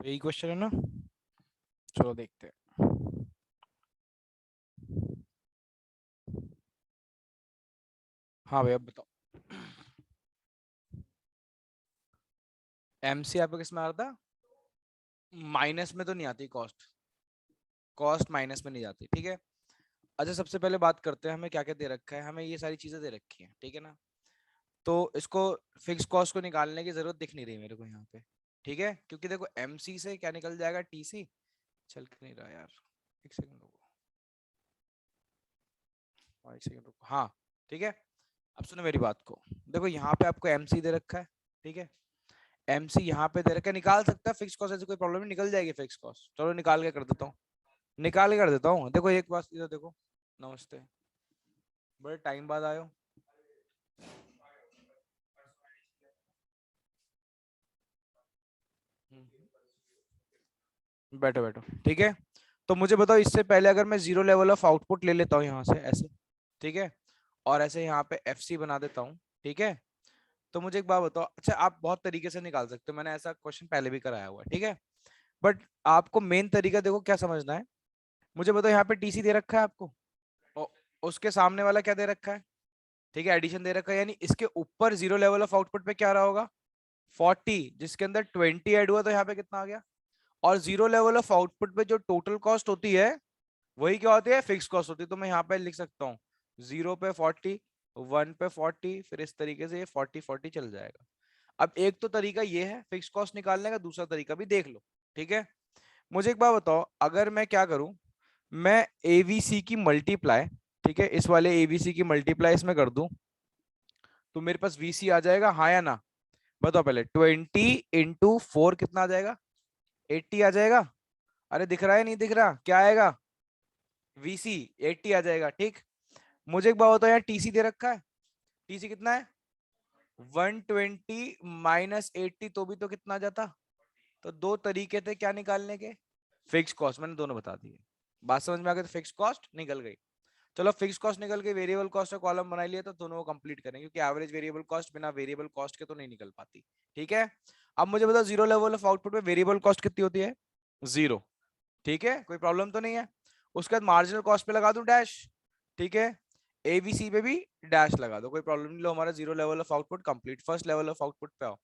तो यही क्वेश्चन है ना, चलो देखते हैं। हाँ भैया बताओ। एमसी आपको किस में आ रहा था? माइनस में तो नहीं आती कॉस्ट, कॉस्ट माइनस में नहीं जाती, ठीक है। अच्छा सबसे पहले बात करते हैं हमें क्या क्या दे रखा है। हमें ये सारी चीजें दे रखी हैं, ठीक है ना। तो इसको फिक्स कॉस्ट को निकालने की जरूरत दिख नहीं रही मेरे को यहाँ पे, ठीक है, क्योंकि देखो एमसी से क्या निकल जाएगा, टीसी। चल के नहीं रहा यार, एक सेकंड रुको, हाँ एक सेकंड रुको, हाँ ठीक है। अब सुनो मेरी बात को, देखो यहाँ पे आपको एमसी दे रखा है, ठीक है। एमसी यहाँ पे दे रखा है, निकाल सकता है फिक्स कॉस्ट, ऐसे कोई प्रॉब्लम नहीं, निकल जाएगी फिक्स कॉस्ट। चलो निकाल के कर देता हूँ, निकाल के कर देता हूँ। देखो एक बात इधर देखो, नमस्ते, बड़े टाइम बाद आयो। बैठो बैठो, ठीक है। तो मुझे बताओ इससे पहले अगर मैं जीरो लेवल ऑफ आउटपुट ले लेता हूँ यहाँ से ऐसे, ठीक है, और ऐसे यहाँ पे एफ सी बना देता हूँ, ठीक है। तो मुझे एक बात बताओ, अच्छा आप बहुत तरीके से निकाल सकते हो, मैंने ऐसा क्वेश्चन पहले भी कराया हुआ है, ठीक है। बट आपको मेन तरीका देखो क्या समझना है। मुझे बताओ यहाँ पे टीसी दे रखा है आपको, और उसके सामने वाला क्या दे रखा है, ठीक है, एडिशन दे रखा है, यानी इसके ऊपर जीरो लेवल ऑफ आउटपुट पे क्या रहा होगा, 40, जिसके अंदर 20 ऐड हुआ, तो यहाँ पे कितना आ गया। और जीरो लेवल ऑफ आउटपुट पे जो टोटल कॉस्ट होती है वही क्या होती है, फिक्स कॉस्ट होती है। तो मैं यहाँ पे लिख सकता हूँ 0 पे 40, 1 पे 40, फिर इस तरीके से ये 40 40 चल जाएगा। अब एक तो तरीका ये है फिक्स कॉस्ट निकालने का, दूसरा तरीका भी देख लो, ठीक है। मुझे एक बात बताओ, अगर मैं क्या करूं, मैं एवीसी की मल्टीप्लाई, ठीक है, इस वाले एवीसी की मल्टीप्लाई इसमें कर दूं, तो मेरे पास वीसी आ जाएगा, हाँ या ना। बताओ पहले, 20 × 4 कितना आ जाएगा, 80 आ जाएगा। अरे दिख रहा है नहीं दिख रहा, क्या आएगा, वीसी 80 आ जाएगा, ठीक। मुझे एक बात बताओ, यार टीसी दे रखा है, टीसी कितना है, 120 माइनस 80, तो भी तो कितना आ जाता। तो दो तरीके थे क्या निकालने के, फिक्स कॉस्ट, मैंने दोनों बता दिए। बात समझ में आ गई, तो फिक्स कॉस्ट निकल गई। चलो फिक्स कॉस्ट निकल गई, वेरिएबल कॉस्ट का कॉलम बना लिया, तो दोनों को कंप्लीट करेंगे, क्योंकि एवरेज वेरिएबल कॉस्ट बिना वेरिएबल कॉस्ट के तो नहीं निकल पाती, ठीक है। अब मुझे बताओ जीरो लेवल ऑफ आउटपुट में वेरिएबल कॉस्ट कितनी होती है, 0, ठीक है, कोई प्रॉब्लम तो नहीं है। उसके बाद मार्जिनल कॉस्ट पे लगा दूं डैश, ठीक है, एबीसी पे भी डैश लगा दो, कोई प्रॉब्लम नहीं। लो हमारा zero level of output complete. First level of output पे आओ।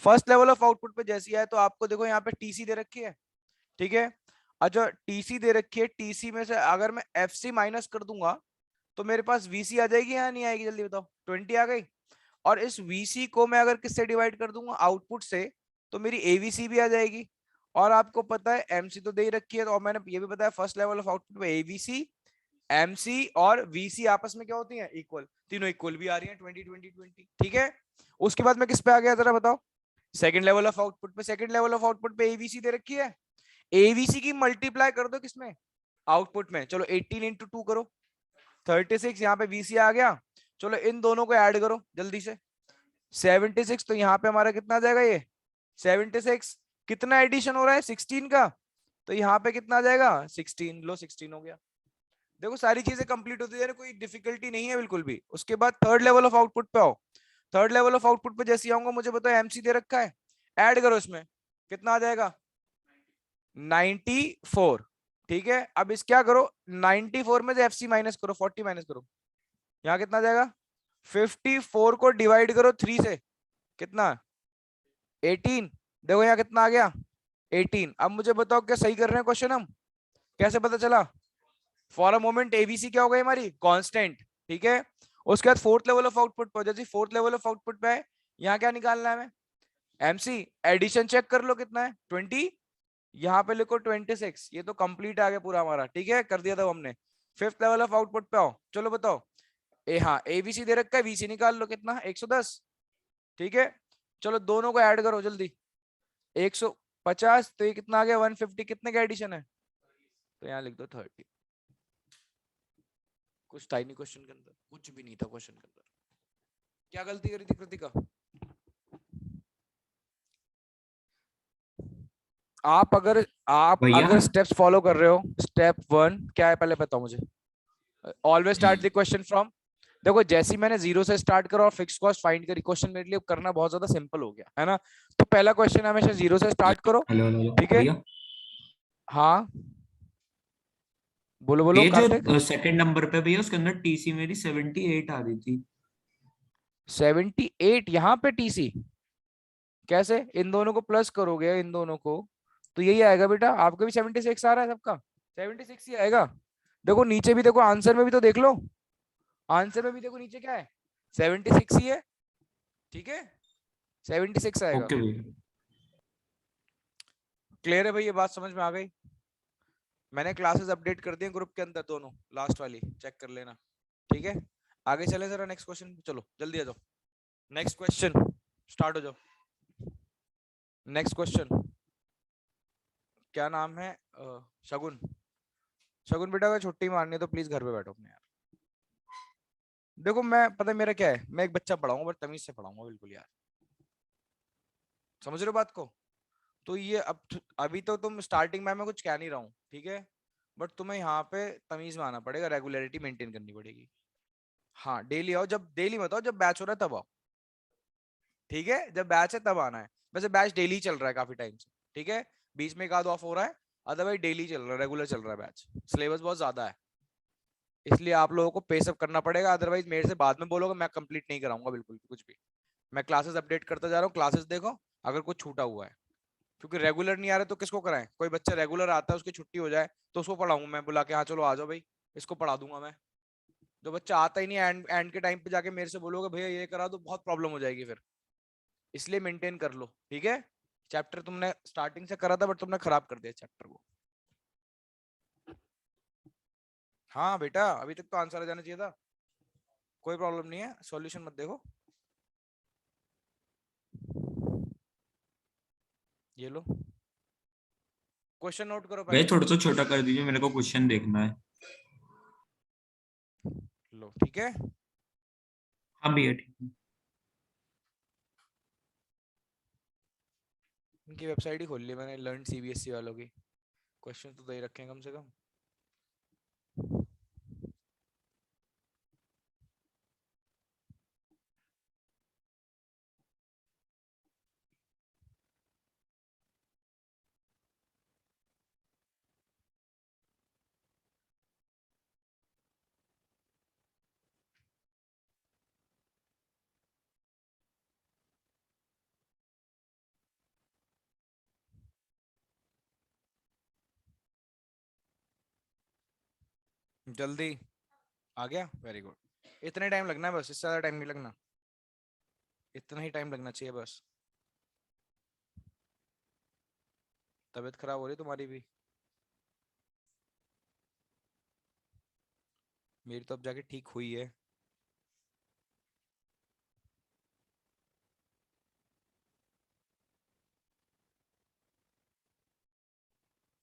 फर्स्ट लेवल ऑफ आउटपुट पे जैसी है, तो आपको देखो यहाँ पे टीसी दे रखी है, ठीक है। अच्छा टीसी दे रखी है, टीसी में से अगर मैं एफसी माइनस कर दूंगा तो मेरे पास वीसी आ जाएगी या नहीं आएगी, जल्दी बताओ, 20 आ गई। और इस वीसी को मैं अगर किससे डिवाइड कर दूंगा, आउटपुट से, तो मेरी एवीसी भी आ जाएगी। और आपको पता है एमसी तो दे ही रखी है, तो और मैंने ये भी बताया फर्स्ट लेवल ऑफ आउटपुट पे एवीसी, एमसी और वीसी आपस में क्या होती हैं, इक्वल, तीनों इक्वल भी आ रही हैं, 20 20 20, ठीक है। उसके बाद मैं किस पे आ गया जरा बताओ, सेकंड लेवल ऑफ आउटपुट पे। सेकंड लेवल ऑफ आउटपुट पे एवीसी दे रखी है, एवीसी की मल्टीप्लाई कर दो किसमें, आउटपुट में। चलो 18 × 2 करो, 36 यहाँ पे वीसी आ गया। चलो इन दोनों को ऐड करो जल्दी से, 76। तो यहाँ पे हमारा कितना आ जाएगा, ये 76, कितना एडिशन हो रहा है 16 का, तो यहाँ पे कितना आ जाएगा 16, लो 16 हो गया। देखो सारी चीजें कंप्लीट होती है, कोई डिफिकल्टी नहीं है बिल्कुल भी। उसके बाद थर्ड लेवल ऑफ आउटपुट पे आओ। थर्ड लेवल ऑफ आउटपुट पे जैसे आऊंगा, मुझे बताओ एमसी दे रखा है, ऐड करो इसमें, कितना आ जाएगा 94, ठीक है। अब इस क्या करो, 94 में से एफसी माइनस करो, 40 माइनस करो, यहाँ कितना आ जाएगा, 54 को डिवाइड करो 3 से, कितना 18, देखो यहाँ कितना आ गया 18। अब मुझे बताओ क्या सही कर रहे हैं क्वेश्चन हम, कैसे पता चला, फॉर अ मोमेंट एबीसी क्या हो गई हमारी, कांस्टेंट, ठीक है। उसके बाद फोर्थ लेवल ऑफ आउटपुट पर, जैसे फोर्थ लेवल ऑफ आउटपुट पे है, यहाँ क्या निकालना है हमें, एमसी, एडिशन चेक कर लो कितना है 20, यहाँ पे लिखो 26, ये तो कंप्लीट आ गया पूरा हमारा, ठीक है, कर दिया था हमने। फिफ्थ लेवल ऑफ आउटपुट पे आओ, चलो बताओ, हाँ एबीसी दे रखा है, वीसी निकाल लो कितना 110, ठीक है। चलो दोनों को ऐड करो जल्दी, 150, तो ये कितना आ गया 150, कितने का एडिशन है, तो यहाँ लिख दो 30। कुछ था ही नहीं क्वेश्चन के अंदर, कुछ भी नहीं था क्वेश्चन के अंदर। क्या गलती करी थी कृतिका, आप भैया अगर स्टेप्स फॉलो कर रहे हो, स्टेप 1 क्या है पहले बताओ मुझे, always start the question from देखो जैसे ही मैंने जीरो से स्टार्ट करा और फिक्स कॉस्ट फाइंड करी, क्वेश्चन मेरे लिए करना बहुत ज्यादा सिंपल हो गया है ना। तो पहला क्वेश्चन हमेशा जीरो से स्टार्ट करो। हेलो हेलो ठीक है। भैया। हाँ बोलो बोलो ये कार्तिक। जो सेकंड नंबर पे भैया उसके अंदर टीसी मेरी 78 आ रही थी। 78 यहाँ पे टीसी? कैसे? इन दोनों को प्लस करोगे इन दोनों को तो यही आएगा बेटा, आपका भी 76 आ रहा है, सबका 76 ही आएगा। देखो नीचे भी देखो, आंसर में भी तो देख लो, आंसर में भी देखो नीचे क्या है, 76 ही है। ठीक है, 76 आएगा। ओके भैया। क्लियर है भाई, ये बात समझ में आ गई? मैंने क्लासेस अपडेट कर दी ग्रुप के अंदर, दोनों लास्ट वाली चेक कर लेना। ठीक है, आगे चले जरा नेक्स्ट क्वेश्चन, चलो जल्दी आ जाओ। नेक्स्ट क्वेश्चन, स्टार्ट हो जाओ। नेक्स्ट क्वेश्चन, क्या नाम है? शगुन। शगुन बेटा अगर छुट्टी मारनी है तो प्लीज घर पे बैठो अपने यार। देखो मैं, पता है मेरा क्या है, मैं एक बच्चा पढ़ाऊंगा बट तमीज से पढ़ाऊंगा बिल्कुल यार। समझ रहे हो बात को? तो ये अभी तो तुम स्टार्टिंग में मैं कुछ कह नहीं रहा हूँ, ठीक है, बट तुम्हें यहाँ पे तमीज में आना पड़ेगा, रेगुलरिटी मेंटेन करनी पड़ेगी। हाँ डेली आओ, जब डेली मत आओ, जब बैच हो रहा है तब आओ। ठीक है, जब बैच है तब आना है। वैसे बैच डेली चल रहा है काफी टाइम से, ठीक है, बीच में एक आध ऑफ हो रहा है, अदरवाइज डेली चल रहा है, रेगुलर चल रहा है बैच। सिलेबस बहुत ज्यादा है, इसलिए आप लोगों को पेसअप करना पड़ेगा, अदरवाइज मेरे से बाद में बोलोगे मैं कंप्लीट नहीं कराऊंगा बिल्कुल भी कुछ भी। मैं क्लासेस अपडेट करता जा रहा हूँ, क्लासेस देखो अगर कुछ छूटा हुआ है, क्योंकि रेगुलर नहीं आ रहा तो किसको कराएं? कोई बच्चा रेगुलर आता है उसकी छुट्टी हो जाए तो उसको पढ़ाऊंगा मैं बुला के, हाँ चलो आ जाओ भाई, इसको पढ़ा दूंगा मैं। जो बच्चा आता ही नहीं एंड एंड के टाइम पे जाके मेरे से बोलोगे भैया ये करा दो, बहुत प्रॉब्लम हो जाएगी फिर। इसलिए मेंटेन कर लो, ठीक है। चैप्टर तुमने स्टार्टिंग से करा था बट तुमने खराब कर दिया चैप्टर को। हाँ बेटा अभी तक तो आंसर आ जाना चाहिए था, कोई प्रॉब्लम नहीं है, सॉल्यूशन मत देखो। ये लो क्वेश्चन नोट करो भैया पहले। थोड़ा सा छोटा कर दीजिए, मेरे को क्वेश्चन देखना है। लो ठीक है। हाँ भैया ठीक है। इनकी वेबसाइट ही खोल ली मैंने, लर्न सीबीएसई वालों की, क्वेश्चन तो दे ही रखे हैं कम से कम। जल्दी आ गया, वेरी गुड। इतने टाइम लगना है बस, इससे ज्यादा टाइम नहीं लगना, इतना ही टाइम लगना चाहिए बस। तबीयत खराब हो रही तुम्हारी भी? मेरी तो अब जाके ठीक हुई है।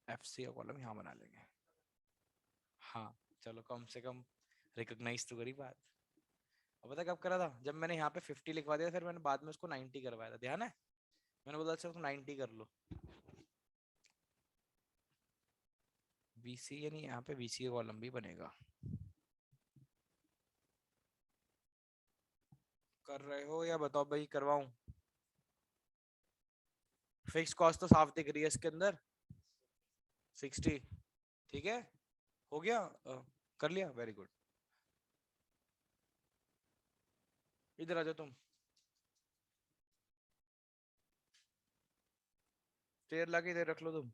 एफसी का कॉलम यहाँ बना लेंगे। हाँ चलो, कम से कम रिकॉग्नाइज तो करी बात। अब पता कब करा था, जब मैंने यहाँ पे 50 लिखवा दिया, फिर मैंने बाद में उसको 90 करवाया था, ध्यान है? मैंने बोला अच्छा उसको 90 कर लो। बीसी यानी यहाँ पे बीसी का कॉलम भी बनेगा। कर रहे हो या बताओ भाई, करवाऊं? फिक्स कॉस्ट तो साफ दिख रही है इसके अंदर, 60। ठीक है, हो गया, कर लिया, वेरी गुड। इधर आ जाओ तुम, चेयर ला के इधर रख लो तुम।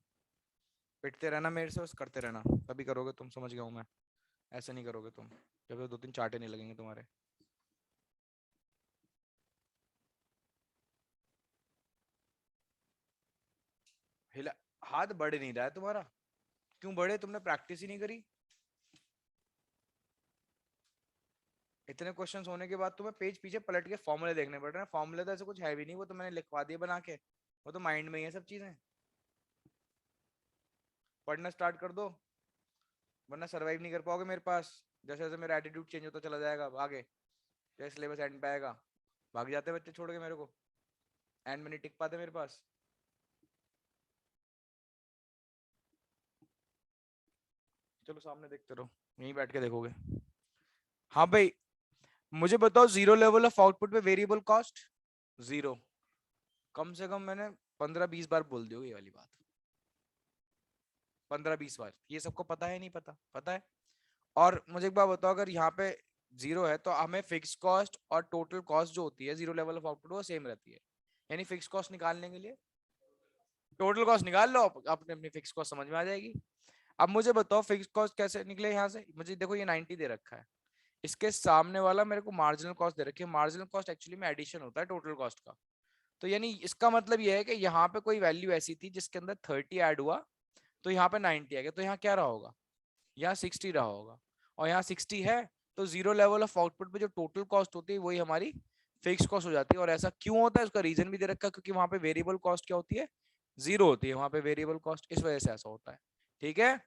पिटते रहना मेरे से, बस करते रहना, तभी करोगे तुम, समझ गया हूं मैं। ऐसे नहीं करोगे तुम, जब तक दो तीन चांटे नहीं लगेंगे तुम्हारे। हिला, हाथ बढ़ नहीं रहा है तुम्हारा, क्यों बढ़े? तुमने प्रैक्टिस ही नहीं करी। इतने क्वेश्चंस होने के बाद तुम्हें पेज पीछे पलट के फॉर्मूले देखने पड़ रहे हैं, फॉर्मूले तो ऐसे कुछ है भी नहीं, वो तो मैंने लिखवा दिए बना के, वो तो माइंड में ही है सब चीजें। पढ़ना स्टार्ट कर दो, वरना सरवाइव नहीं कर पाओगे मेरे पास। जैसे जैसे मेरा एटीट्यूड चेंज होता चला जाएगा आगे, जैसे सिलेबस एंड पे आएगा, भाग जाते हैं बच्चे छोड़ के मेरे को, एंड में नहीं टिक पाते मेरे पास। चलो सामने देखते रहो, यहीं बैठ के देखोगे। हाँ भाई, मुझे बताओ जीरो लेवल ऑफ आउटपुट पे वेरिएबल कॉस्ट जीरो। कम से कम मैंने 15-20 बार बोल दी होगी ये वाली बात, 15-20 बार। ये सबको पता है नहीं पता? पता है। और मुझे एक बात बताओ, अगर यहाँ पे जीरो है तो हमें फिक्स कॉस्ट और टोटल कॉस्ट जो होती है जीरो लेवल ऑफ आउटपुट वो सेम रहती है। यानी फिक्स कॉस्ट निकालने के लिए टोटल कॉस्ट निकाल लो, अपने अपनी फिक्स कॉस्ट समझ में आ जाएगी। अब मुझे बताओ फिक्स कॉस्ट कैसे निकले यहाँ से। मुझे देखो ये 90 दे रखा है, इसके सामने वाला मेरे को मार्जिनल कॉस्ट दे रखी है। मार्जिनल कॉस्ट एक्चुअली में एडिशन होता है टोटल कॉस्ट का। तो यानी इसका मतलब ये है कि यहाँ पे कोई वैल्यू ऐसी थी जिसके अंदर 30 ऐड हुआ, तो यहाँ पे 90 आ गया, तो यहाँ क्या रहा होगा, यहाँ 60 रहा होगा। और यहाँ 60 है, तो जीरो लेवल ऑफ आउटपुट पे जो टोटल कॉस्ट होती है वही हमारी फिक्स कॉस्ट हो जाती है। और ऐसा क्यों होता है उसका रीजन भी दे रखा है, क्योंकि वहां पे वेरिएबल कॉस्ट क्या होती है, जीरो होती है वहां पे वेरिएबल कॉस्ट, इस वजह से ऐसा होता है। ठीक है।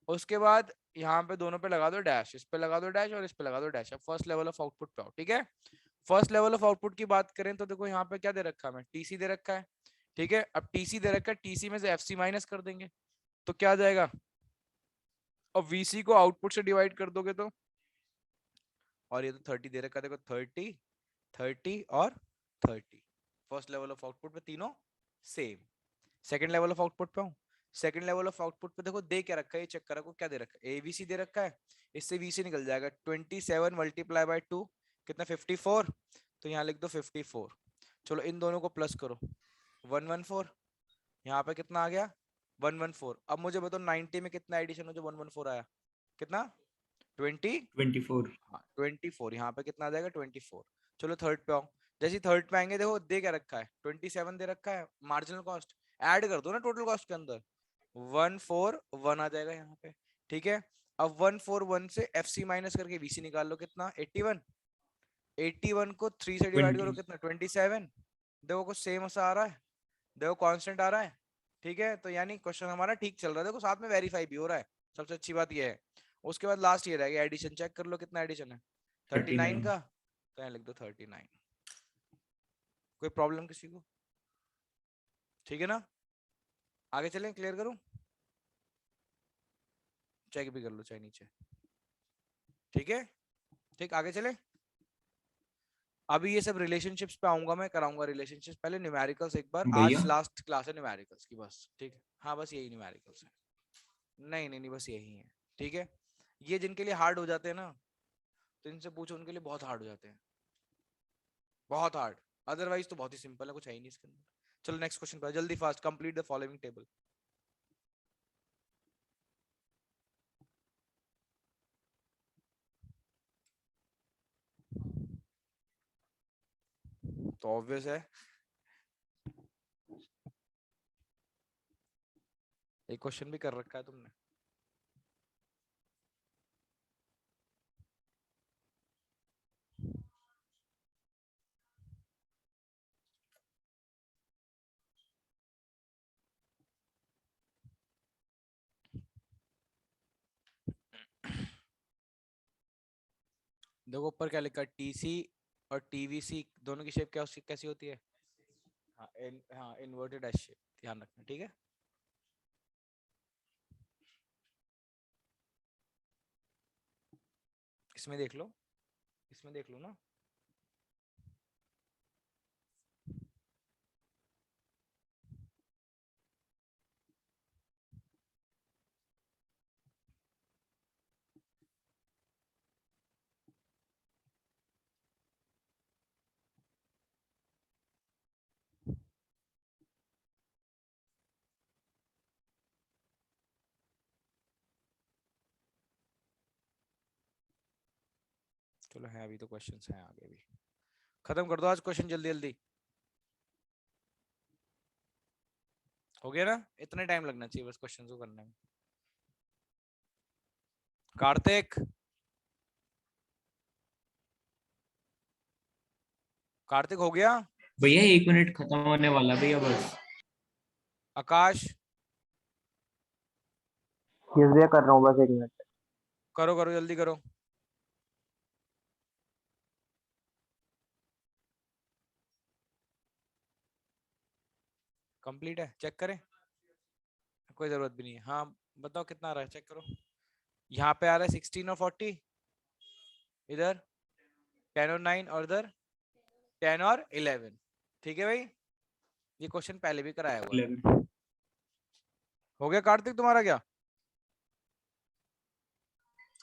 उसके बाद यहाँ पे दोनों पे लगा दो डैश, इस पे लगा दो डैश और इस पे लगा दो डैश। अब फर्स्ट लेवल ऑफ आउटपुट पे आओ। ठीक है। फर्स्ट लेवल ऑफ आउटपुट की बात करें तो देखो यहाँ पे क्या दे रखा है, हमें टीसी दे रखा है। ठीक है। अब टीसी दे रखा है, टीसी में से एफसी माइनस कर देंगे तो क्या आ जाएगा। अब वीसी को आउटपुट से डिवाइड कर दोगे तो, और ये तो 30 दे रखा है, देखो 30, 30 और 30। फर्स्ट लेवल ऑफ आउटपुट पे तीनों same. Second level of output पे हूँ। सेकंड लेवल ऑफ आउटपुट पे देखो दे क्या रखा है, ये चेक करा को क्या दे रखा है, एबीसी दे रखा है। इससे वीसी निकल जाएगा, 27 मल्टीप्लाई बाय 2 कितना 54, तो यहाँ लिख दो 54। चलो इन दोनों को प्लस करो, 114। यहाँ पे कितना आ गया, 114। अब मुझे बताओ 90 में कितना एडिशन हो जो 114 आया, कितना 20। 24। हाँ 24, यहाँ पे कितना आ जाएगा 24। चलो थर्ड पे आओ। जैसे थर्ड पे आएंगे देखो दे क्या रखा है, 27 दे रखा है मार्जिनल कॉस्ट, ऐड कर दो ना टोटल कॉस्ट के अंदर, 141 आ जाएगा यहाँ पे। ठीक है। अब 141 से एफ सी माइनस करके वीसी निकाल लो, कितना 81। 81 को 3 से डिवाइड करो 20। कितना 27। देखो कुछ सेम सा आ रहा है, देखो कांस्टेंट आ रहा है। ठीक है। तो यानी क्वेश्चन हमारा ठीक चल रहा है, देखो साथ में वेरीफाई भी हो रहा है, सबसे अच्छी बात ये है। उसके बाद लास्ट ये रह गया एडिशन, चेक कर लो कितना एडिशन है 39 39। का, तो यहाँ लिख दो 39। कोई प्रॉब्लम किसी को? ठीक है ना। आगे चलें, क्लियर करूं, चेक भी कर लो चाहे नीचे। ठीक है। ठीक, आगे चले। अभी ये सब रिलेशनशिप्स पे आऊंगा, मैं कराऊंगा रिलेशनशिप्स, पहले न्यूमेरिकल्स एक बार, भैया आज लास्ट क्लास है न्यूमेरिकल्स की बस। ठीक है। हाँ बस यही न्यूमेरिकल्स है। नहीं नहीं नहीं, बस यही है। ठीक है। ये जिनके लिए हार्ड हो जाते हैं ना, तो इनसे पूछो, उनके लिए बहुत हार्ड हो जाते हैं, बहुत हार्ड। अदरवाइज तो बहुत ही सिंपल है, कुछ है ही नहीं इसके अंदर। चलो नेक्स्ट क्वेश्चन पर जल्दी, fast complete the following table. तो ऑब्वियस है, एक क्वेश्चन भी कर रखा है तुमने। देखो ऊपर क्या लिखा है, टीसी और टीवीसी दोनों की शेप क्या उसकी कैसी होती है। हाँ हाँ इन्वर्टेड एस शेप, ध्यान रखना। ठीक है। इसमें देख लो, इसमें देख लो ना। चलो है, अभी तो क्वेश्चंस हैं आगे भी, खत्म कर दो आज क्वेश्चन जल्दी जल्दी। हो गया ना, इतने टाइम लगना चाहिए बस क्वेश्चन को करने में। कार्तिक, कार्तिक हो गया। भैया 1 मिनट खत्म होने वाला भैया बस। आकाश, यस भैया कर रहा हूँ, बस 1 मिनट। करो करो जल्दी करो। कंप्लीट है, चेक करें, कोई जरूरत भी नहीं है। हाँ बताओ कितना आ रहा है, चेक करो। यहाँ पे आ रहा है 16 और 40, इधर 10 और 9 और इधर 10 और 11। ठीक है भाई, ये क्वेश्चन पहले भी कराया हुआ है। 11। हो गया कार्तिक तुम्हारा क्या?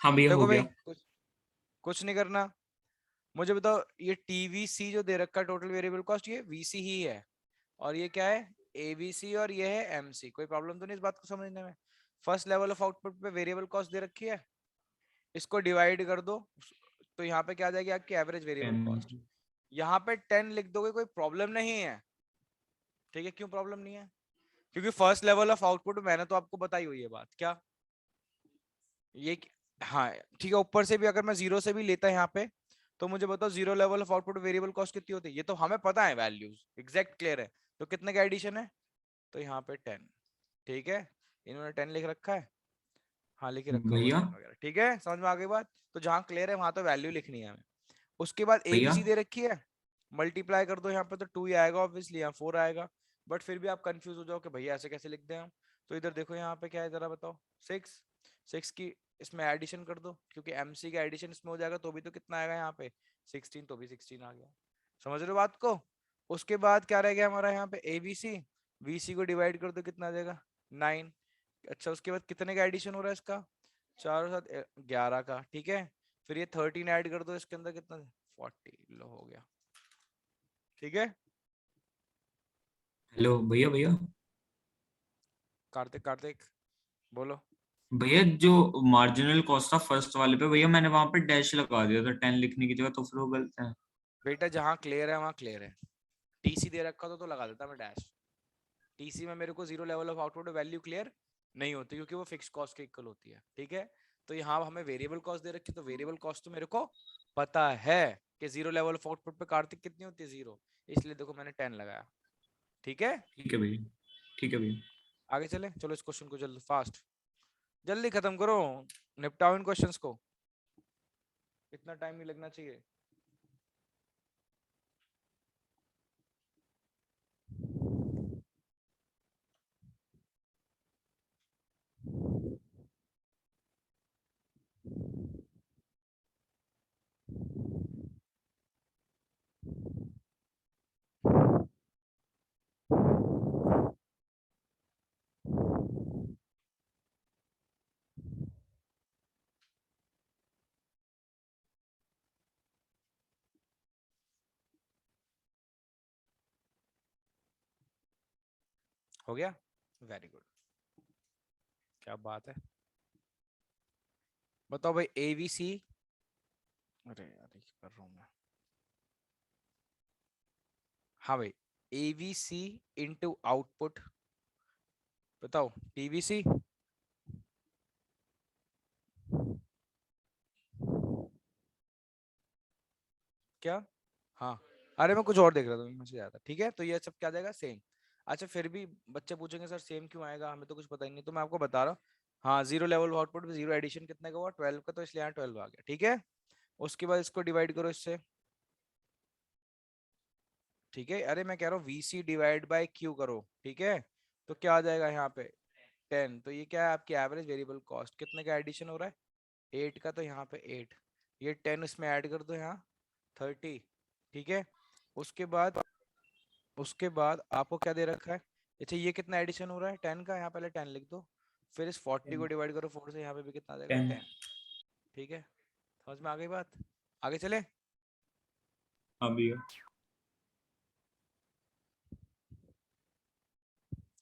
हाँ भैया हो देखो भाई गया। कुछ नहीं करना, मुझे बताओ ये टीवीसी जो दे रखा है टोटल वेरिएबल कॉस्ट, ये वीसी ही है, और ये क्या है एबीसी, और ये है एमसी। कोई प्रॉब्लम तो नहीं इस बात को समझने में? फर्स्ट लेवल ऑफ आउटपुट पे वेरिएबल कॉस्ट दे रखी है, इसको डिवाइड कर दो, तो यहाँ पे क्या आ जाएगी आपकी एवरेज वेरिएबल 10। कॉस्ट। यहाँ पे 10 लिख दोगे, कोई प्रॉब्लम नहीं है। ठीक है, क्यों प्रॉब्लम नहीं है? क्योंकि फर्स्ट लेवल ऑफ आउटपुट मैंने तो आपको बताई हुई है बात क्या, ये हाँ ठीक है। ऊपर से भी अगर मैं जीरो से भी लेता यहाँ पे, तो मुझे बताओ zero level of output variable cost कितनी होती है, ये तो हमें पता है, वैल्यूज एग्जैक्ट क्लियर है। तो कितने का एडिशन है, तो यहाँ पे 10। ठीक है, इन्होंने 10 लिख रखा है, हाँ लिख ही रखा होगा भैया 10 वगैरह। ठीक है, समझ में आ गई बात? तो जहाँ क्लियर है वहां तो वैल्यू लिखनी है हमें। उसके बाद भैया एबीसी दे रखी है, मल्टीप्लाई कर दो यहाँ पे तो 2 ही आएगा ऑब्वियसली, यहाँ 4 आएगा। बट फिर भी आप कंफ्यूज हो जाओ कि भैया ऐसे कैसे लिख दें हम। तो इधर देखो यहाँ पे क्या है जरा बताओ, 6। 6 की इसमें एडिशन कर दो, क्योंकि एमसी का एडिशन इसमें हो जाएगा तो भी तो कितना आएगा यहाँ पे 16, तो भी 16 आ गया। समझ रहे हो बात को? उसके बाद क्या रह गया हमारा यहाँ पे एबीसी, वीसी को डिवाइड कर दो कितना आ जाएगा 9। अच्छा उसके बाद कितने का एडिशन हो रहा है इसका, 4 और 7 11 का। ठीक है, फिर ये 13 ऐड कर दो इसके अंदर, कितना 40 लो हो गया। ठीक है हेलो भैया भैया कार्तिक, कार्तिक बोलो। भैया जो मार्जिनल कॉस्ट था फर्स्ट वाले पे भैया, मैंने वहां पे डैश लगा दिया था 10 लिखने की जगह, तो फिर वो गलत है। बेटा जहाँ क्लियर है वहां क्लियर है, टीसी दे रखा तो लगा देता मैं डैश। टीसी में मेरे को zero level of output value clear नहीं होती, क्योंकि वो फिक्स कॉस्ट के इक्वल होती है। ठीक है, तो यहाँ हमें वेरिएबल कॉस्ट दे रखी, तो वेरिएबल कॉस्ट तो मेरे को पता है कि जीरो लेवल ऑफ आउटपुट पे कार्तिक कितनी होती है 0, इसलिए देखो मैंने 10 लगाया। ठीक है, ठीक है भैया। ठीक है भैया। आगे चले, चलो इस क्वेश्चन को जल्दी फास्ट जल्दी खत्म करो, निपटाओ इन क्वेश्चंस को, इतना टाइम नहीं लगना चाहिए। हो गया, वेरी गुड, क्या बात है। बताओ भाई एवीसी, अरे यार ये कर रहा हूँ मैं, हाँ भाई एवीसी इंटू आउटपुट, बताओ टीवीसी क्या, हाँ अरे मैं कुछ और देख रहा था मुझे याद था। ठीक है, तो ये सब क्या आ जाएगा सेम। अच्छा फिर भी बच्चे पूछेंगे सर सेम क्यों आएगा, हमें तो कुछ पता ही नहीं, तो मैं आपको बता रहा हूँ। हाँ जीरो लेवल आउटपुट में जीरो एडिशन कितने का हुआ 12 का, तो इसलिए यहाँ 12 आ गया। ठीक है, उसके बाद इसको डिवाइड करो इससे। ठीक है, अरे मैं कह रहा हूँ वीसी डिवाइड बाय क्यू करो। ठीक है, तो क्या आ जाएगा यहाँ पे 10, तो ये क्या है आपकी एवरेज वेरिएबल कॉस्ट, कितने का एडिशन हो रहा है 8 का, तो यहाँ पे 8, ये 10 इसमें ऐड कर दो यहाँ 30। ठीक है, उसके बाद आपको क्या दे रखा है, अच्छा ये कितना एडिशन हो रहा है 10 का, यहाँ पहले 10 लिख दो, फिर इस 40 को डिवाइड करो 4 से, यहाँ पे भी कितना आ जाएगा 10। 10। ठीक है, समझ में आ गई बात? आगे चले, हाँ भैया।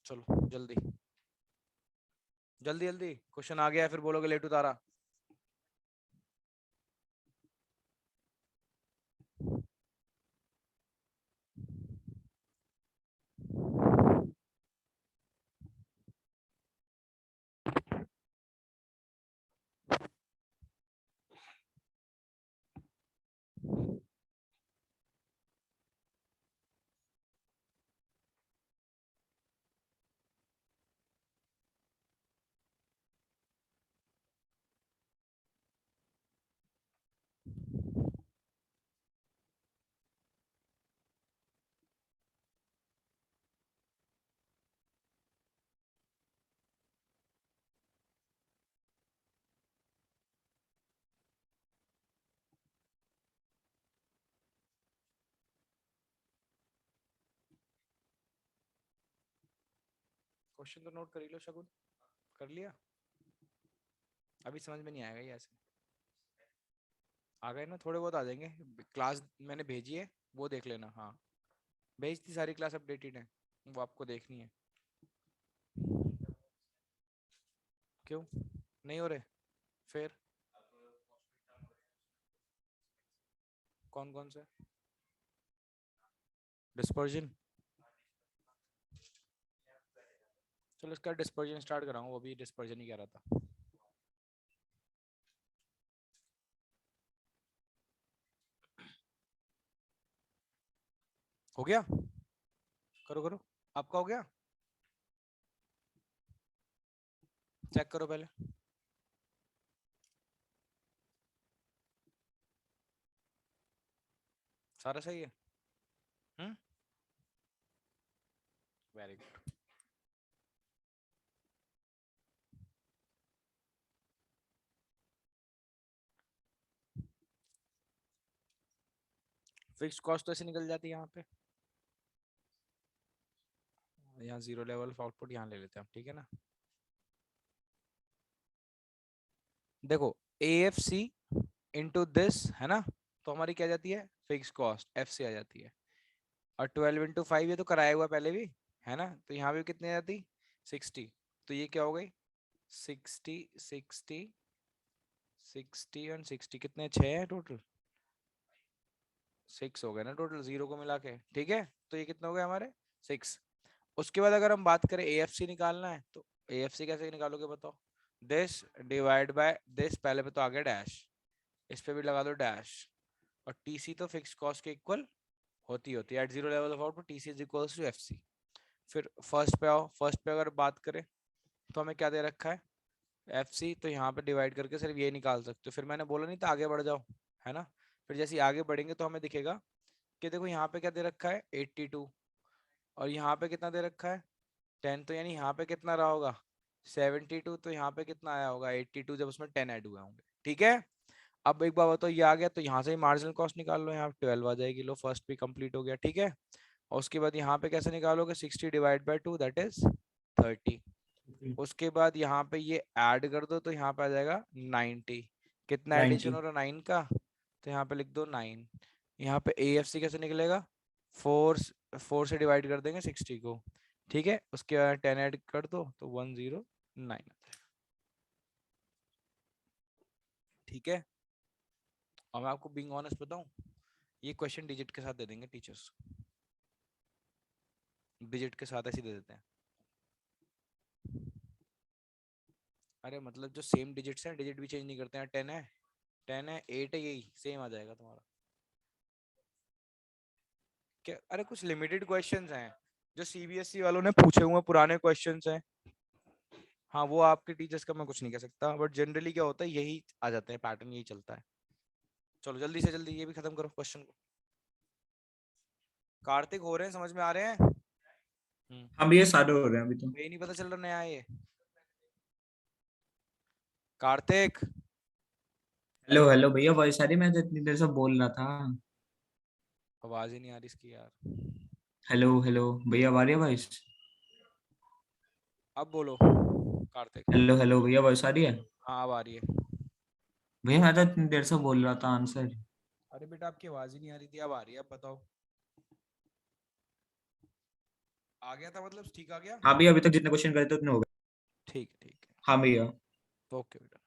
चलो जल्दी जल्दी जल्दी, क्वेश्चन आ गया है फिर बोलोगे लेट उतारा। क्वेश्चन तो नोट कर ही लो शगुन, कर लिया? अभी समझ में नहीं आएगा ये ऐसे, आ गए ना, थोड़े बहुत आ जाएंगे। क्लास मैंने भेजी है, वो देख लेना। हाँ भेजती, सारी क्लास अपडेटेड है, वो आपको देखनी है। क्यों नहीं हो रहे? फिर कौन कौन से? डिस्पर्जन, चलो इसका डिस्पर्जन स्टार्ट कराऊंगा, वो भी डिस्पर्जन ही कह रहा था। हो गया? करो करो, आपका हो गया? चेक करो पहले। सारा सही है? Very good. फिक्स्ड कॉस्ट तो ऐसे निकल जाती है यहाँ पे, यहाँ जीरो लेवल ऑफ आउटपुट यहाँ ले लेते हैं हम, ठीक है ना। देखो AFC इंटू दिस है ना, तो हमारी क्या जाती है? फिक्स कॉस्ट FC आ जाती है। और 12 इंटू 5 ये तो कराया हुआ पहले भी है ना, तो यहाँ पे कितनी आ जाती? 60। तो ये क्या हो गई? 60 60 60 और 60 कितने? 6 है टोटल, 6 हो गए ना टोटल जीरो को मिला के, ठीक है। तो ये कितने हो गए हमारे? 6। उसके बाद अगर हम बात करें AFC निकालना है, तो AFC कैसे निकालोगे बताओ? दिस डिवाइड बाय दिस, पहले पे तो आ गया डैश, इस पे भी लगा दो डैश, और TC तो फिक्स कॉस्ट के इक्वल होती है at zero level of output, TC is equals to FC। फिर फर्स्ट पे आओ, फर्स्ट पे अगर बात करें तो हमें क्या दे रखा है? FC, तो यहाँ पे डिवाइड करके सिर्फ ये निकाल सकते हो। फिर मैंने बोला नहीं था आगे बढ़ जाओ, है ना। फिर जैसे ही आगे बढ़ेंगे तो हमें दिखेगा कि देखो यहाँ पे क्या दे रखा है? 82, और यहाँ पे कितना दे रखा है? 10। तो यानी यहाँ पे कितना रहा होगा? 72। तो यहाँ पे कितना आया होगा? 82, जब उसमें 10 ऐड हुए होंगे, ठीक है। अब एक बार बताओ, ये आ गया तो यहाँ से ही मार्जिनल कॉस्ट निकाल लो, यहाँ 12 आ जाएगी। लो फर्स्ट भी कंप्लीट हो गया, ठीक है। और उसके बाद यहाँ पे कैसे निकालोगे? 60 डिवाइड बाई 2 दैट इज 30। उसके बाद यहाँ पे ये ऐड कर दो, तो यहाँ पे आ जाएगा 90। कितना एडिशन 90। हो रहा है 9 का? तो यहाँ पे लिख दो 9। यहाँ पे AFC कैसे निकलेगा? 4 से डिवाइड कर देंगे 60 को, ठीक है। उसके बाद 10 ऐड कर दो तो 109, ठीक है। और मैं आपको बीइंग ऑनेस्ट बताऊं, ये क्वेश्चन डिजिट के साथ दे देंगे टीचर्स, डिजिट के साथ ऐसे दे देते हैं। अरे मतलब जो सेम डिजिट्स हैं, डिजिट भी चेंज नहीं करते हैं। 10 है, 10 है, 8 है, यही सेम आ जाएगा तुम्हारा। क्या? अरे कुछ लिमिटेड क्वेश्चंस हैं जो CBSE वालों ने पूछे हुए पुराने क्वेश्चंस हैं। हाँ वो आपके टीचर्स का मैं कुछ नहीं कह सकता, बट जनरली क्या होता है यही आ जाते हैं, पैटर्न यही चलता है। चलो जल्दी से जल्दी ये भी खत्म करो क्वेश्चन को। कार्तिक हो रहे हैं, समझ में आ रहे हैं? हाँ भैया सारे हो रहे हैं अभी तो। ये नहीं पता चल रहा नया ये? कार्तिक, हेलो हेलो भैया, वॉइस आ रही? मैं तो इतनी देर से बोल रहा था। आवाज ही नहीं आ रही इसकी यार। हेलो हेलो भैया, आ रही है वॉइस? अब बोलो कार्तिक। हेलो हेलो भैया, वॉइस आ रही है? हाँ अब आ रही है। भैया मैं तो इतनी देर से बोल रहा था आंसर। अरे बेटा आपकी आवाज ही नहीं आ रही थी, अब आ रही है, अब बताओ। आ गया था मतलब ठीक आ गया? हाँ भैया, अभी तक जितने क्वेश्चन करे थे उतने हो गए। ठीक है ठीक हाँ भैया। है, ओके बेटा।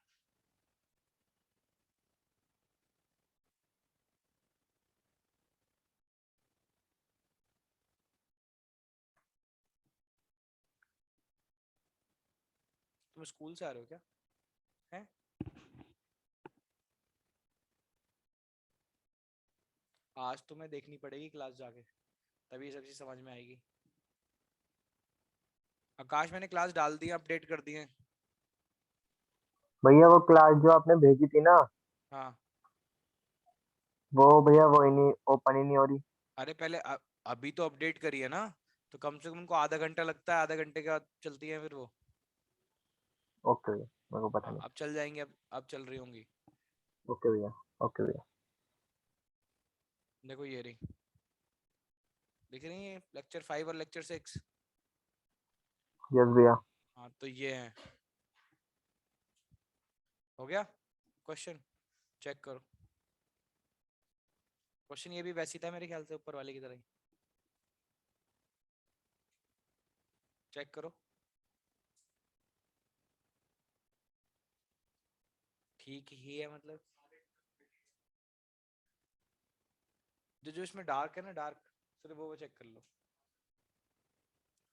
तुम स्कूल से आ रहे हो क्या? हैं? आज तुम्हें देखनी पड़ेगी क्लास जाके, तभी सब चीज समझ में आएगी। आकाश मैंने क्लास डाल दी है, अपडेट कर दी है। भैया वो क्लास जो आपने भेजी थी ना, हाँ। वो भैया वो ही नहीं ओपन ही नहीं हो रही। अरे पहले अभी तो अपडेट करी है ना, तो कम से कम उनको आधा घंटा लगता है, आधा घंटे के बाद चलती है फिर वो। ओके भैया, मेरे को पता हाँ नहीं। अब चल जाएंगे, अब चल रही होंगी। ओके भैया। ओके भैया। देखो ये रही, दिख रही है लेक्चर 5 और लेक्चर 6? यस भैया। हाँ तो ये है, हो गया क्वेश्चन, चेक करो। क्वेश्चन ये भी वैसी था मेरे ख्याल से, ऊपर वाले की तरह ही, चेक करो। ठीक ही है मतलब, जो जो इसमें डार्क है ना, डार्क, सिर्फ वो चेक कर लो।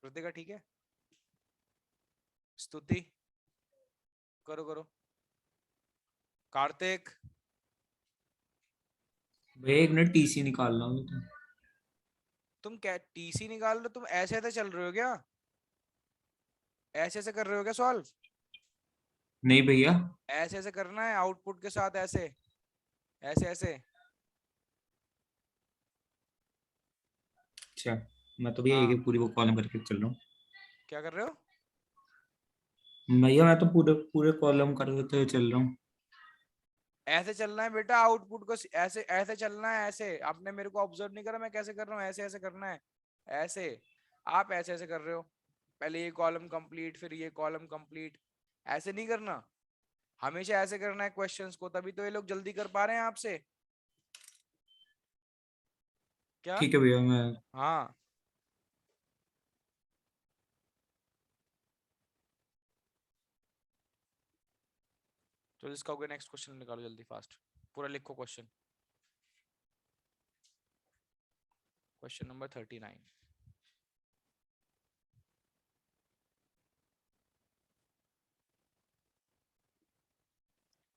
कृतिका ठीक है, स्तुति करो करो, कार्तिक भैया एक मिनट टीसी निकाल रहा हूँ तो। तुम क्या टीसी निकाल लो, तुम ऐसे ऐसे चल रहे हो क्या, ऐसे ऐसे कर रहे हो क्या सॉल्व, नहीं भैया। ऐसे ऐसे करना है आउटपुट के साथ, ऐसे ऐसे ऐसे। अच्छा, मैं तो भैया एक हाँ एक पूरी वो कॉलम करके चल रहा हूँ। क्या कर रहे हो, भैया मैं तो पूरे पूरे कॉलम करते हुए चल रहा हूँ। ऐसे चलना है बेटा, आउटपुट को ऐसे ऐसे चलना है, ऐसे। आपने मेरे को ऑब्जर्व नहीं करा मैं कैसे कर रहा हूँ, ऐसे ऐसे करना है, ऐसे। आप ऐसे ऐसे कर रहे हो, पहले ये कॉलम कंप्लीट फिर ये कॉलम कंप्लीट, ऐसे नहीं करना, हमेशा ऐसे करना है क्वेश्चंस को, तभी तो ये लोग जल्दी कर पा रहे हैं आपसे। क्या, ठीक है भैया मैं। हाँ तो इसका हो गया, नेक्स्ट क्वेश्चन निकालो जल्दी फास्ट, पूरा लिखो question, question number 39।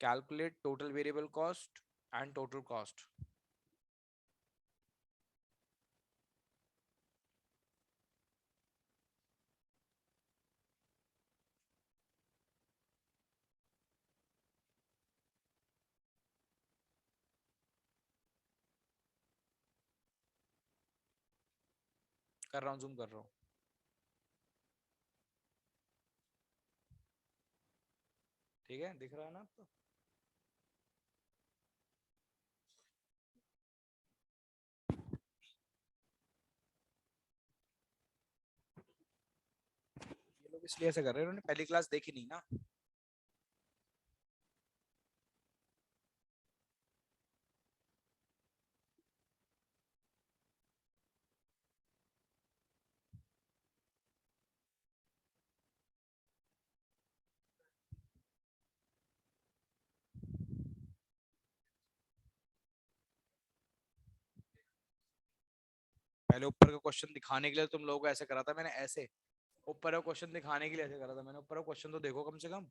Calculate total variable cost and total cost. कर रहा हूँ, जूम कर रहा हूँ। ठीक है, दिख रहा है ना आपको, ये लोग इसलिए ऐसे कर रहे हैं, उन्होंने पहली क्लास देखी नहीं ना। पहले ऊपर का क्वेश्चन दिखाने के लिए तुम लोगों को ऐसे करा था मैंने, ऐसे ऊपर का क्वेश्चन दिखाने के लिए ऐसे करा था मैंने, ऊपर का क्वेश्चन तो देखो कम से कम।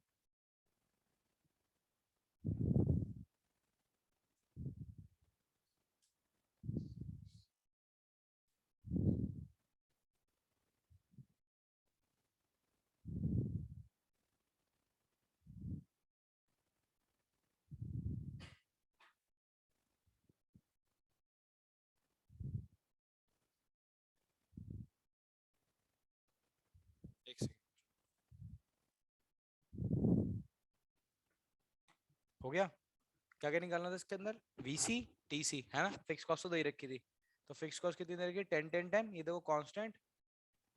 एक सेकंड, हो गया। क्या क्या निकालना था इसके अंदर, वीसी टीसी है ना, फिक्स कॉस्ट तो दे ही रखी थी, तो फिक्स कॉस्ट कितनी दे रखी, 10 10 10, ये देखो कांस्टेंट।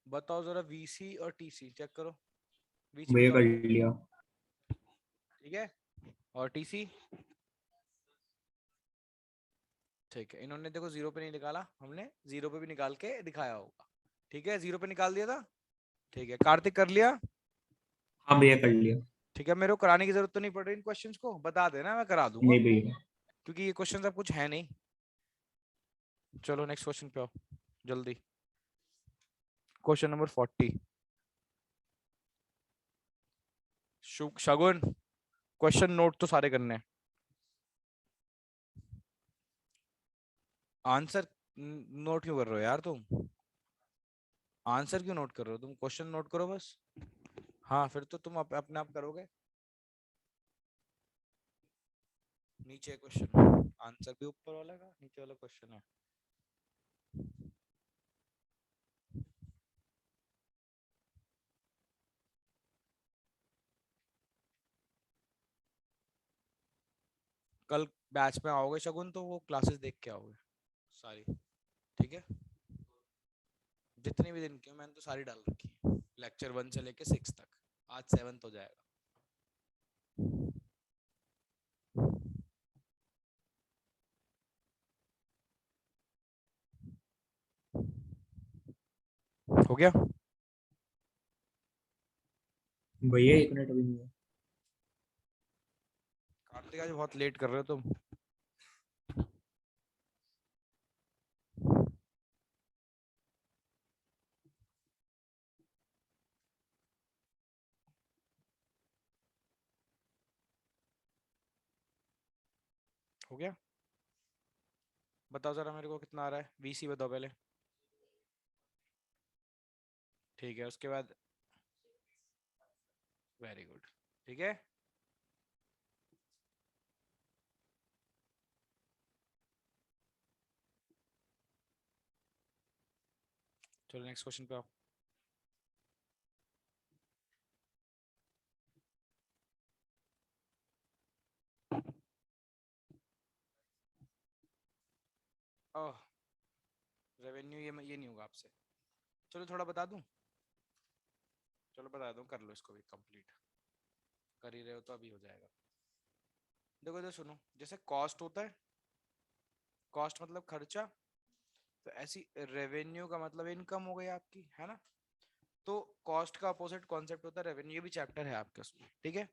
बताओ जरा वीसी और टीसी चेक करो, वीसी भैया बताओ, कर लिया। ठीक है, और टीसी। ठीक है, इन्होंने देखो जीरो पे नहीं निकाला, हमने जीरो पे भी निकाल के दिखाया होगा, ठीक है, जीरो पे निकाल दिया था। ठीक है, कार्तिक कर लिया। हाँ भैया कर लिया। ठीक है, मेरे को कराने की जरूरत तो नहीं पड़ रही, इन क्वेश्चंस को बता देना मैं करा दूंगा, नहीं भैया। क्योंकि ये क्वेश्चंस अब कुछ है नहीं। चलो नेक्स्ट क्वेश्चन पे आओ जल्दी, क्वेश्चन नंबर 40। शगुन, क्वेश्चन नोट तो सारे करने हैं, आंसर नोट क्यों कर रहे हो यार तुम, आंसर क्यों नोट कर रहे हो तुम, क्वेश्चन नोट करो बस। हाँ फिर तो तुम अपने आप करोगे, नीचे क्वेश्चन, आंसर भी ऊपर वाला का नीचे वाला क्वेश्चन है। कल बैच में आओगे शगुन, तो वो क्लासेस देख के आओगे सारी, ठीक है, जितनी भी दिन की हो, मैंने तो सारी डाल रखी है। लेक्चर 1 से लेके 6 तक, आज 7th हो जाएगा। हो गया? भैया 1 मिनट अभी नहीं है। कार्तिक आज बहुत लेट कर रहे हो तुम। हो गया? बताओ जरा मेरे को कितना आ रहा है, वीसी बताओ पहले। ठीक है, उसके बाद वेरी गुड, ठीक है। चलो नेक्स्ट क्वेश्चन पे आओ। ओह, रेवेन्यू ये नहीं होगा आपसे। चलो थोड़ा बता दूं, चलो बता दूं, कर लो इसको भी कंप्लीट। कर ही रहे हो तो अभी हो जाएगा। देखो इधर सुनो, जैसे कॉस्ट होता है, कॉस्ट मतलब खर्चा, तो ऐसी रेवेन्यू का मतलब इनकम हो गई आपकी, है ना। तो कॉस्ट का अपोजिट कॉन्सेप्ट होता है रेवेन्यू, भी चैप्टर है आपके उसमें, ठीक है।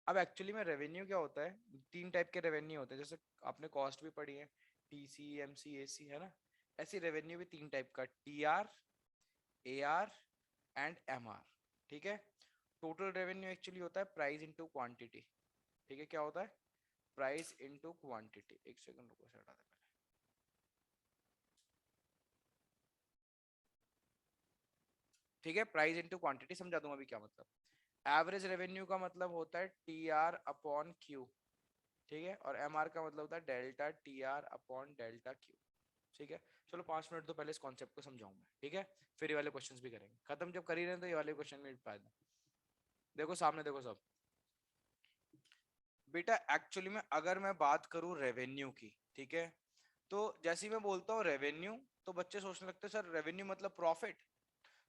अब एक्चुअली में रेवेन्यू क्या होता है, 3 टाइप के रेवेन्यू होते हैं, जैसे आपने कॉस्ट भी पढ़ी है, टीसी, एमसी, एसी, है ना। ऐसी रेवेन्यू भी 3 टाइप का, टीआर, एआर एंड एमआर, ठीक है। टोटल रेवेन्यू एक्चुअली होता है प्राइस इनटू क्वांटिटी, ठीक है। क्या होता है? Price into quantity. एक सेकंड रुको, से हटा दे पहले। ठीक है, प्राइस इनटू क्वांटिटी समझा दूंगा अभी क्या मतलब। एवरेज रेवेन्यू का मतलब होता है टी आर अपॉन क्यू, ठीक है। और एम आर का मतलब होता है delta T R upon delta Q, ठीक है। चलो 5 मिनट तो पहले इस कॉन्सेप्ट को समझाऊं मैं, ठीक है। फिर ये वाले क्वेश्चंस भी करेंगे, खत्म जब कर ही रहे हैं तो ये वाले क्वेश्चन में फायदा। देखो सामने देखो सब बेटा, एक्चुअली में अगर मैं बात करूं रेवेन्यू की, ठीक है, तो जैसे ही मैं बोलता हूँ रेवेन्यू, तो बच्चे सोचने लगते हैं सर रेवेन्यू मतलब प्रॉफिट।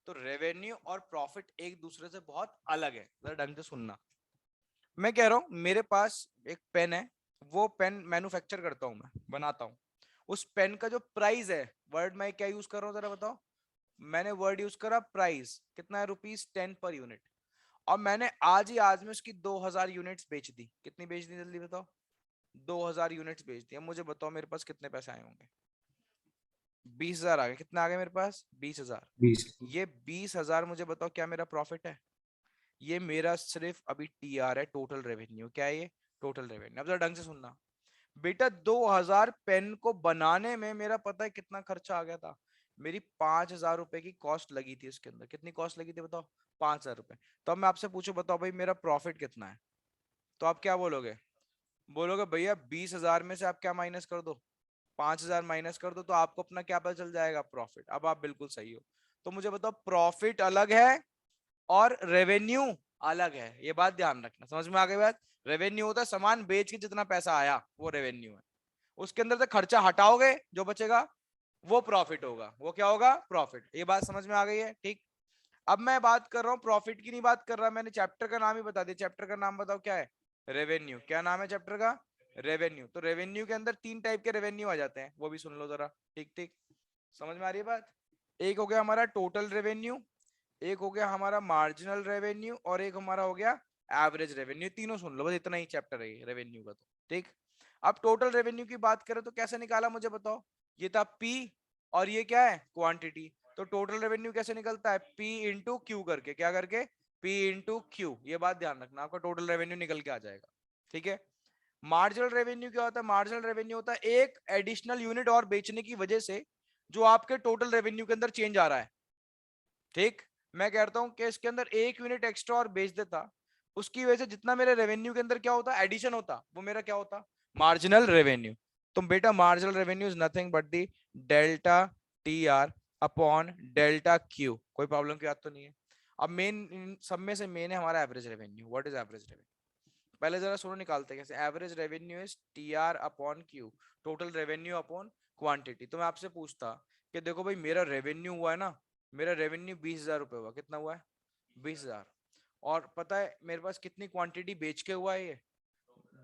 तो रेवेन्यू और प्रॉफिट एक दूसरे से बहुत अलग है, जरा ढंग से सुनना। मैं कह रहा हूं मेरे पास एक पेन है, वो पेन मैन्युफैक्चर करता हूं, मैं बनाता हूं। उस पेन का जो प्राइस है, वर्ड मैं क्या यूज कर रहा हूं जरा बताओ। मैंने वर्ड यूज करा प्राइस, कितना है, ₹10 पर यूनिट। और मैंने आज ही आज में उसकी 2000 यूनिट्स बेच दी। कितनी बेच दी जल्दी बताओ? 2000 यूनिट्स बेच दी। अब मुझे बताओ मेरे पास कितने पैसे आए होंगे? 20,000 आ गए। कितना आ गया मेरे पास? 20,000। 20। ये 20,000 मुझे बताओ क्या मेरा प्रॉफिट है? ये मेरा सिर्फ अभी टीआर है, टोटल रेवेन्यू। क्या है ये? Total revenue. अब जरा ढंग से सुनना बेटा, 2000 पेन को बनाने में मेरा पता है कितना खर्चा आ गया था। मेरी 5,000 रुपए की कॉस्ट लगी थी इसके अंदर। कितनी कॉस्ट लगी थी बताओ? 5,000 रुपए। तो अब मैं आपसे पूछूं, बताओ भाई मेरा प्रॉफिट कितना है? तो आप क्या बोलोगे? बोलोगे भैया 20,000 में से आप क्या माइनस कर दो, 5,000 माइनस कर दो, तो आपको अपना क्या पता चल जाएगा? प्रॉफिट। अब आप बिल्कुल सही हो। तो मुझे बताओ, प्रॉफिट अलग है और रेवेन्यू अलग है, ये बात ध्यान रखना। समझ में आ गई बात? रेवेन्यू होता है सामान बेच के जितना पैसा आया, वो रेवेन्यू है। उसके अंदर से खर्चा हटाओगे, जो बचेगा वो प्रॉफिट होगा। वो क्या होगा? प्रॉफिट। ये बात समझ में आ गई है? ठीक। अब मैं बात कर रहा हूँ प्रॉफिट की, नहीं बात कर रहा। मैंने चैप्टर का नाम ही बता दिया। चैप्टर का नाम बताओ क्या है? रेवेन्यू। क्या नाम है चैप्टर का? रेवेन्यू। तो रेवेन्यू के अंदर 3 टाइप के रेवेन्यू आ जाते हैं, वो भी सुन लो जरा। ठीक ठीक, समझ में आ रही है बात? एक हो गया हमारा टोटल रेवेन्यू, एक हो गया हमारा मार्जिनल रेवेन्यू, और एक हमारा हो गया एवरेज रेवेन्यू। तीनों सुन लो, बस इतना ही चैप्टर है रेवेन्यू का। तो ठीक। अब टोटल रेवेन्यू की बात करें तो कैसे निकाला मुझे बताओ? ये था पी, और ये क्या है? क्वांटिटी। तो टोटल रेवेन्यू कैसे निकलता है? पी इंटू क्यू करके। क्या करके? P into Q. ये बात ध्यान रखना, आपका टोटल रेवेन्यू निकल के आ जाएगा। ठीक है। मार्जिनल रेवेन्यू क्या होता है? मार्जिनल रेवेन्यू होता है एक एडिशनल यूनिट और बेचने की वजह से जो आपके टोटल रेवेन्यू के अंदर चेंज आ रहा है। ठीक। मैं कहता हूं कि इसके अंदर एक यूनिट एक्स्ट्रा और बेच देता, उसकी वजह से जितना मेरे रेवेन्यू के अंदर क्या होता, एडिशन होता, वो मेरा क्या होता? Marginal revenue. तो बेटा marginal revenue is nothing but the delta T R upon delta Q. कोई प्रॉब्लम की बात तो नहीं है? अब मेन, सब में से मेन है हमारा average revenue. What is average revenue? पहले जरा सुनो, निकालते कैसे। Average revenue is T R upon Q, total revenue upon quantity. तो मैं आपसे पूछता कि देखो भाई मेरा रेवेन्यू हुआ है ना, मेरा रेवेन्यू 20,000 रुपए हुआ। कितना हुआ है? 20,000। और पता है मेरे पास कितनी क्वांटिटी बेच के हुआ है ये?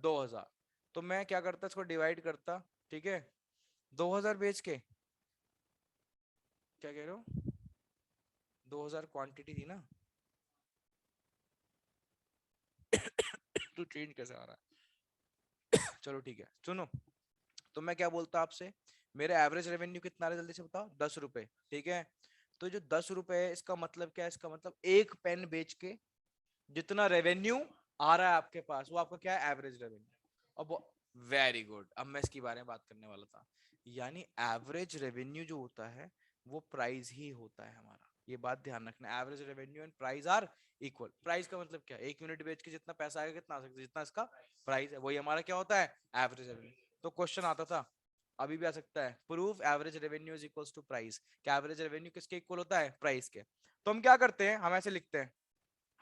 2,000। तो मैं क्या करता, इसको डिवाइड करता, ठीक है, 2,000 बेच के, क्या कह रहे हो, 2,000 क्वांटिटी थी ना तो चेंज कैसे आ रहा है चलो ठीक है, सुनो। तो मैं क्या बोलता आपसे, मेरा एवरेज रेवेन्यू कितना आ रहा है जल्दी से बताओ, 10 रुपए, ठीक है। तो जो 10 रुपए है, इसका मतलब क्या है, इसका मतलब एक पेन बेच के जितना रेवेन्यू आ रहा है आपके पास, वो आपका क्या है, एवरेज रेवेन्यू। अब वेरी गुड, अब मैं इसके बारे में बात करने वाला था। यानी एवरेज रेवेन्यू जो होता है वो प्राइस ही होता है हमारा, ये बात ध्यान रखना। Average revenue and price are equal. Price का मतलब क्या है, एक यूनिट बेच के जितना पैसा आएगा कितना आ सकता है, जितना इसका प्राइस है, वही हमारा क्या होता है, एवरेज रेवेन्यू। तो क्वेश्चन आता था, अभी भी आ सकता है, prove average revenue is equals to price. क्या एवरेज रेवेन्यू किसके इक्वल होता है, प्राइस के। तो हम क्या करते हैं, हम ऐसे लिखते हैं,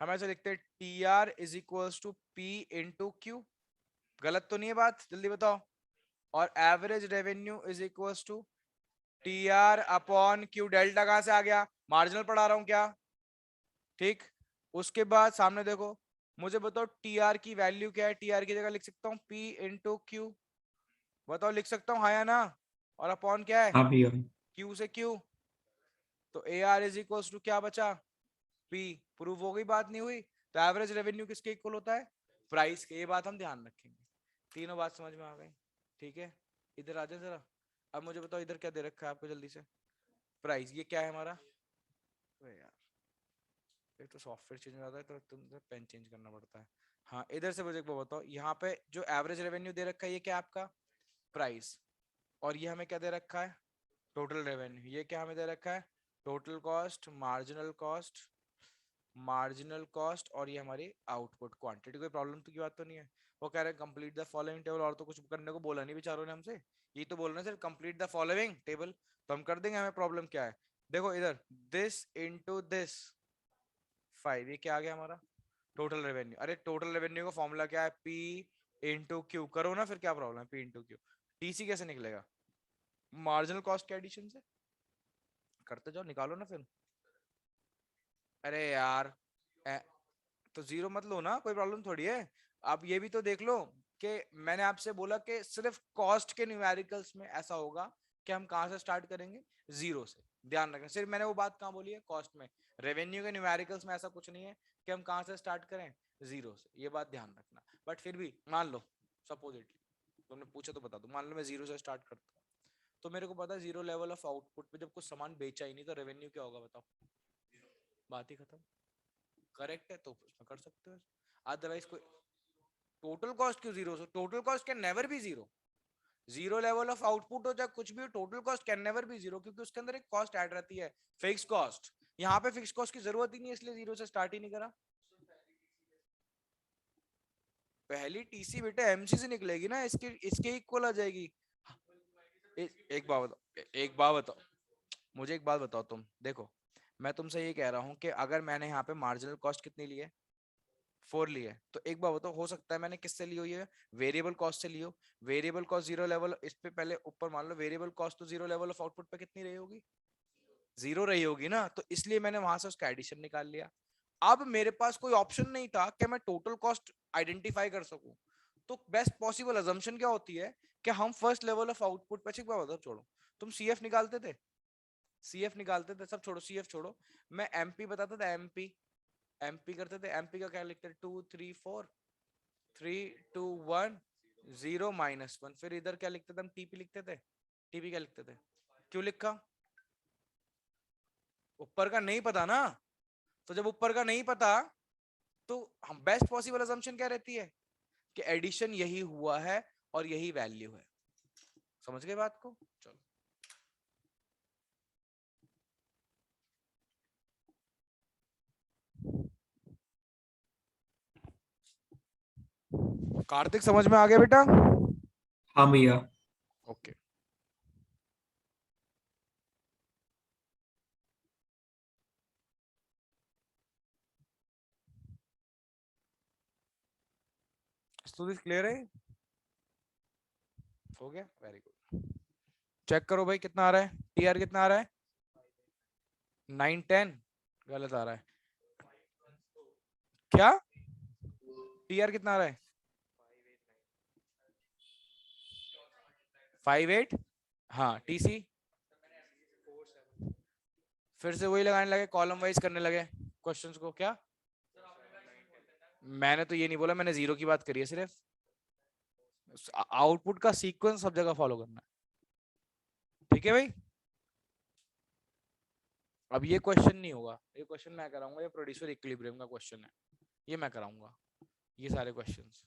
हम ऐसे लिखते हैं T R is equals to P into Q. गलत तो नहीं है बात, जल्दी बताओ। और average revenue is equals to T R upon Q. Delta कहां से आ गया, मार्जिनल पढ़ा रहा हूं क्या, ठीक। उसके बाद सामने देखो, मुझे बताओ टी आर की वैल्यू क्या है। टी आर की जगह लिख सकता हूँ पी इंटू क्यू, बताओ लिख सकता हूँ हाँ या ना। और अपॉन क्या है, हाँ भैया। क्यू से क्यू। तो A R is equals to क्या बचा, पी। प्रूव हो गई, बात नहीं हुई। तो एवरेज रेवेन्यू किसके इक्वल होता है, प्राइस के। ये बात हम ध्यान रखेंगे। तीनों बात समझ में आ गई, ठीक है। इधर आ जाए जरा। अब मुझे बताओ इधर क्या दे रखा है आपको, जल्दी से। प्राइस, ये क्या है हमारा, अरे यार एक तो सॉफ्टवेयर चेंज हो जाता है तो तुम पेन चेंज करना पड़ता है। हाँ इधर से मुझे एक बात बताओ, यहाँ पे जो एवरेज रेवेन्यू दे रखा है ये क्या है आपका, प्राइस। और ये हमें क्या दे रखा है, टोटल रेवेन्यू। ये क्या हमें दे रखा है, total cost, marginal cost, marginal cost, और ये हमारी आउटपुट क्वांटिटी। कोई प्रॉब्लम तो की बात तो नहीं है। वो कह रहे हैं कंप्लीट द फॉलोइंग टेबल, और तो कुछ करने को बोला नहीं बेचारों ने हमसे, ये तो बोल रहे हैं सिर्फ कंप्लीट द फॉलोइंग टेबल। तो हम कर देंगे, हमें प्रॉब्लम क्या है। देखो इधर, दिस इनटू दिस 5, ये क्या आ गया हमारा, टोटल रेवेन्यू। अरे टोटल रेवेन्यू का फॉर्मूला क्या है, पी इंटू क्यू। करो ना, फिर क्या प्रॉब्लम है, पी इंटू क्यू। टीसी कैसे निकलेगा, मार्जिनल कॉस्ट के एडिशन से। करते जाओ, निकालो ना फिर। अरे यार ए, तो जीरो मत लो ना, कोई प्रॉब्लम थोड़ी है। आप ये भी तो देख लो कि मैंने आपसे बोला कि सिर्फ कॉस्ट के न्यूमेरिकल्स में ऐसा होगा कि हम कहां से स्टार्ट करेंगे, जीरो से। ध्यान रखना, सिर्फ मैंने वो बात कहां बोली है, कॉस्ट में। रेवेन्यू के न्यूमेरिकल्स में ऐसा कुछ नहीं है कि हम कहां से स्टार्ट करें, जीरो से। ये बात ध्यान रखना। बट फिर भी मान लो, सपोजिटली तुमने पूछा तो बता दो, मान लो मैं जीरो से स्टार्ट करता हूँ, तो मेरे को पता है जीरो लेवल ऑफ आउटपुट पे जब कुछ सामान बेचा ही नहीं तो रेवेन्यू क्या होगा बताओ, बात ही खत्म। करेक्ट है तो उसमें कर सकते हो, अदरवाइज कोई। टोटल कॉस्ट क्यों zero, total cost can never be zero. Zero level of output हो चाहे कुछ भी हो, total cost can never be zero, क्योंकि उसके अंदर एक कॉस्ट ऐड रहती है, फिक्स कॉस्ट। यहाँ पे फिक्स कॉस्ट की जरूरत ही नहीं है, इसलिए जीरो से स्टार्ट ही नहीं करा। पहली टीसी बेटा एमसी से निकलेगी ना, इसके इसके इक्वल आ जाएगी। एक बात बताओ, एक बात बताओ, मुझे एक बात बताओ तुम देखो, मैं तुमसे ये कह रहा हूँ कि अगर मैंने यहाँ पे मार्जिनल कॉस्ट कितनी ली है, 4 ली है, तो एक बार बताओ, हो सकता है मैंने किससे ली हुई है, वेरिएबल कॉस्ट से ली हो। वेरिएबल कॉस्ट जीरो लेवल, इस पे पहले ऊपर मान लो वेरिएबल कॉस्ट तो जीरो लेवल ऑफ आउटपुट पे कितनी रही होगी, जीरो रही होगी ना, तो इसलिए मैंने वहां से उसका एडिशन निकाल लिया। अब मेरे पास कोई ऑप्शन नहीं था कि मैं टोटल कॉस्ट आइडेंटिफाई कर सकूं। तो बेस्ट पॉसिबल अजम्पशन क्या होती है कि हम फर्स्ट लेवल ऑफ आउटपुट पे, एक बार बताओ, छोड़ो, तुम सीएफ निकालते थे, सीएफ निकालते थे, सब छोड़ो, सीएफ छोड़ो, मैं एमपी बताता था, एमपी, एमपी करते थे। एमपी का क्या लिखते थे, 2 3 4, 3 2 1 0 -1। फिर इधर क्या लिखते थे हम, टीपी लिखते थे। टीपी क्या लिखते थे, क्यों लिखा, ऊपर का नहीं पता ना। तो जब ऊपर का नहीं पता, तो हम बेस्ट पॉसिबल असम्पशन क्या रहती है कि एडिशन यही हुआ है और यही वैल्यू है। समझ गए बात को, चलो। कार्तिक समझ में आ गया बेटा, हाँ भैया। ओके। स्टूडेंट क्लियर है, हो गया, वेरी गुड। चेक करो भाई कितना आ रहा है, टीआर कितना आ रहा है, 9 10, गलत आ रहा है, क्या टीआर कितना आ रहा है 58 हाँ टीसी फिर से वही लगाने लगे कॉलम वाइज करने लगे क्वेश्चंस को क्या मैंने तो ये नहीं बोला मैंने जीरो की बात करी है सिर्फ आउटपुट का सीक्वेंस सब जगह फॉलो करना है ठीक है भाई अब ये क्वेश्चन नहीं होगा ये क्वेश्चन मैं कराऊंगा ये प्रोड्यूसर इक्विलिब्रियम का क्वेश्चन है ये मैं कराऊंगा ये सारे क्वेश्चंस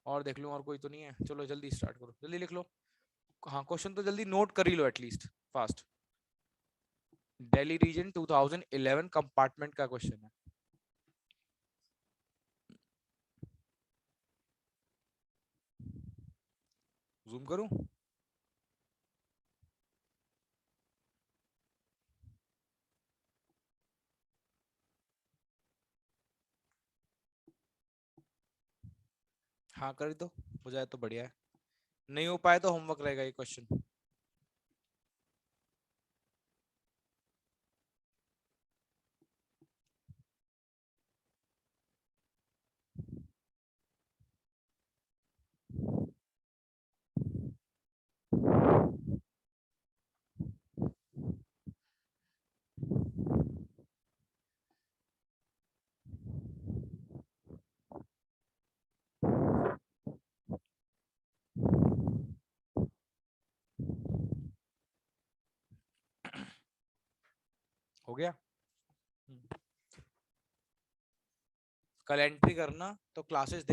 और देख लूं और कोई तो नहीं है चलो जल्दी स्टार्ट करो जल्दी लिख लो हाँ क्वेश्चन तो जल्दी नोट कर ही लो at least fast Delhi region 2011 compartment का क्वेश्चन है जूम करूं हाँ कर दो हो जाए तो बढ़िया है नहीं हो पाए तो होमवर्क रहेगा ये क्वेश्चन हो गया कल एंट्री करना तो क्लासेस